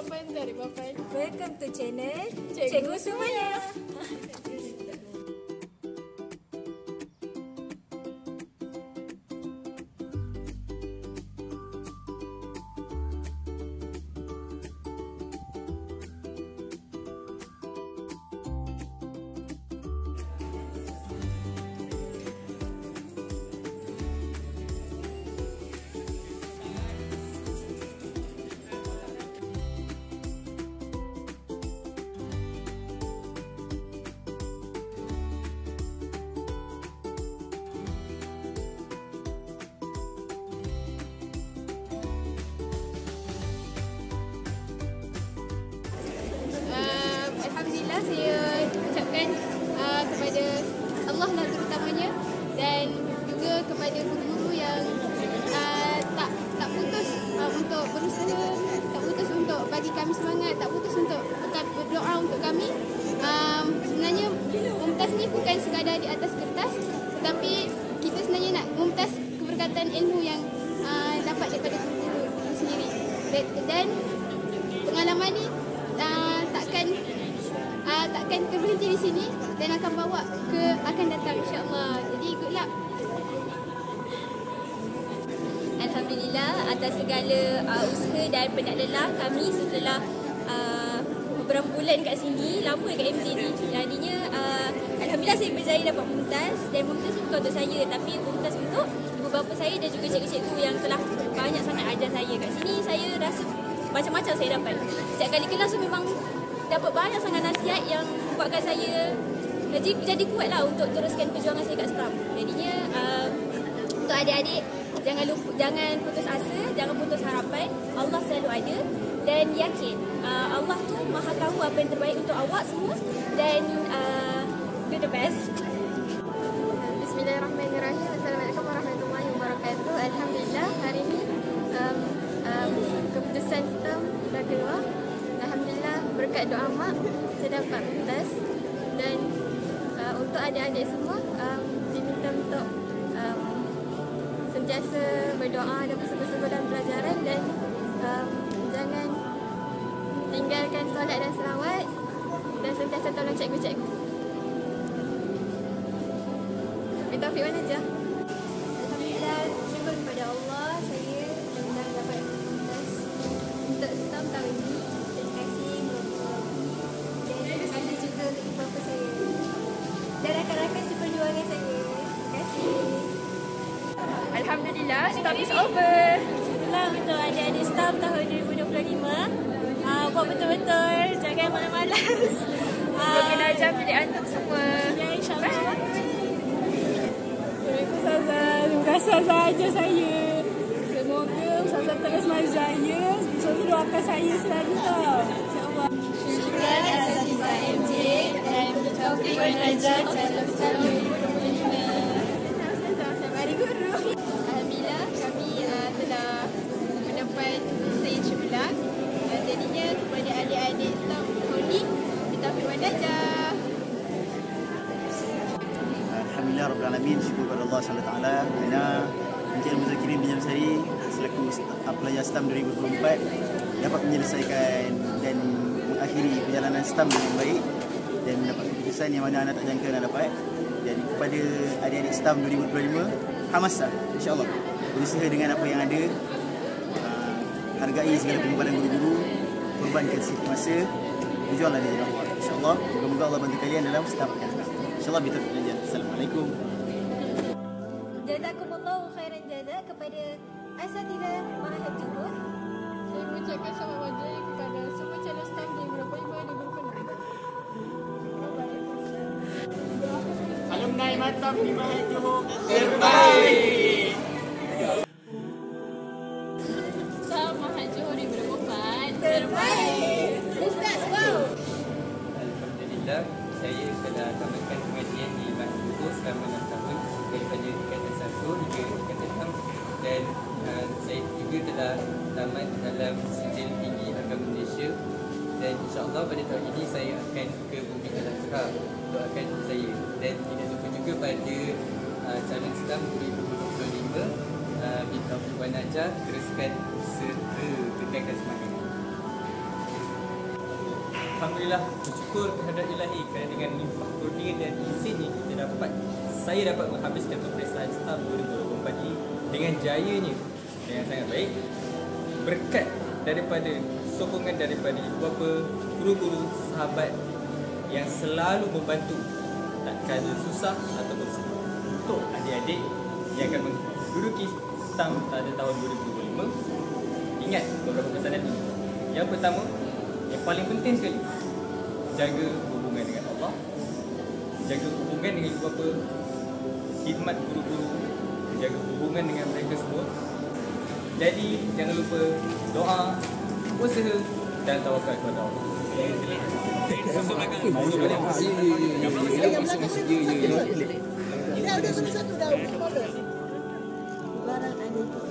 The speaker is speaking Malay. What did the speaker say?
Papan dari Papan. Welcome to channel Cikgu Sumaya. Alhamdulillah saya ucapkan kepada Allah lah terutamanya dan juga kepada guru-guru yang tak putus untuk berusaha, tak putus untuk bagi kami semangat, tak putus untuk berdoa untuk kami. Sebenarnya Mumtaz ni bukan sekadar di atas kertas, tetapi kita sebenarnya nak mumtaz keberkatan ilmu yang dapat daripada guru-guru itu sendiri. Dan pengalaman ni takkan terberhenti di sini dan akan bawa ke akan datang insya-Allah. Jadi good luck. Alhamdulillah atas segala usaha dan penat lelah kami setelah beberapa bulan kat sini, lama kat MJ ni. Jadinya alhamdulillah saya berjaya dapat mumtaz dan mumtaz ni bukan untuk saya tapi mumtaz untuk ibu bapa saya dan juga cikgu-cikgu yang telah banyak sangat ajar saya. Kat sini saya rasa macam-macam saya dapat. Setiap kali kelas tu memang dapat banyak sangat nasihat yang buatkan saya jadi kuatlah untuk teruskan perjuangan saya kat STAM. Jadinya untuk adik-adik jangan putus asa, jangan putus harapan. Allah selalu ada dan yakin Allah tu Maha tahu apa yang terbaik untuk awak semua dan do the best. Bismillahirrahmanirrahim. Assalamualaikum warahmatullahi wabarakatuh. Alhamdulillah hari ni keputusan STAM dah keluar. Alhamdulillah berkat doa mak saya dapat mumtaz dan untuk adik-adik semua diminta untuk sentiasa berdoa dan bersungguh-sungguh dalam pelajaran dan jangan tinggalkan solat dan selawat dan sentiasa tolong cikgu-cikgu. Minta Taufik mana je? Alhamdulillah syukur kepada Allah saya dah dapat mumtaz untuk STAM tahun ini. Terima bapa saya dan rakan-rakan seperjuangan saya. Terima kasih. Alhamdulillah, STAM is over. Itulah untuk adik-adik STAM tahun 2025. Buat betul-betul, jangan malas-malas. Semoga najah pilih anak semua. Ya, insyaAllah. Ustazah, terima kasih saja saya. Semoga Ustazah terus majaya. Ustazah doakan saya selalu tau. InsyaAllah. Syukuran Asatizah MJ dan Taufik dan Najat dalam STAM 2025. Mari guru. Alhamdulillah kami telah mendapat saya cemerlang. Jadinya kepada adik-adik STAM tahun ni Taufik dan Najat. Alhamdulillah Rabbil Alamin, syukur kepada Allah SWT kerana Encik Al-Muzakirin bin Jamsari selaku pelajar STAM 2024 dapat menyelesaikan dan mengakhiri perjalanan STAM dengan baik dan mendapat keputusan yang mana anda tak jangka anda dapat. Dan kepada adik-adik STAM 2025, hamaslah insya-Allah berusaha dengan apa yang ada, hargai segala pengorbanan guru-guru, korbankan sikit masa, berjuanglah di jalan Allah insya-Allah. Moga-moga Allah bantu kalian dalam STAM akan datang insya-Allah. Bitaufiq wal hidayah. Assalamualaikum. Jazakumullahu khairan jazak kepada Asatizah Mahad Johor. Saya mengucapkan selamat majaya kepada semua calon STAM di 2025 dan 2026. Alumni Mantap di Mahad Johor terbaik. STAM Mahad Johor 2024 terbaik. Ustaz, wow. Alhamdulillah, saya telah tamatkan pengajian di Mahad Johor selama 6 tahun daripada tingkatan 1 hingga tingkatan 6 dan saya juga telah tamat dalam sijil tinggi agama Malaysia dan insyaAllah pada tahun ini saya akan ke Bumi Al-Azhar doakan saya dan tidak lupa juga pada calon STAM 2025 Bitaufiq wal Najah teruskan usaha kekalkan semangat. Alhamdulillah, bersyukur kehadirat Ilahi kerana dengan infak kurnia dan izin yang saya dapat menghabiskan peperiksaan STAM 2024 ini dengan jayanya, dengan sangat baik, berkat daripada sokongan daripada ibu bapa, guru-guru, sahabat yang selalu membantu tak kala susah ataupun senang. Untuk adik-adik yang akan menduduki STAM pada tahun 2025, ingat beberapa pesanan ini. Yang pertama, yang paling penting sekali, jaga hubungan dengan Allah, jaga hubungan dengan ibu bapa, khidmat guru-guru, jaga hubungan dengan mereka semua. Jadi jangan lupa doa, usaha dan tawakal kepada Allah. Ini ada satu dah. Barang ada itu.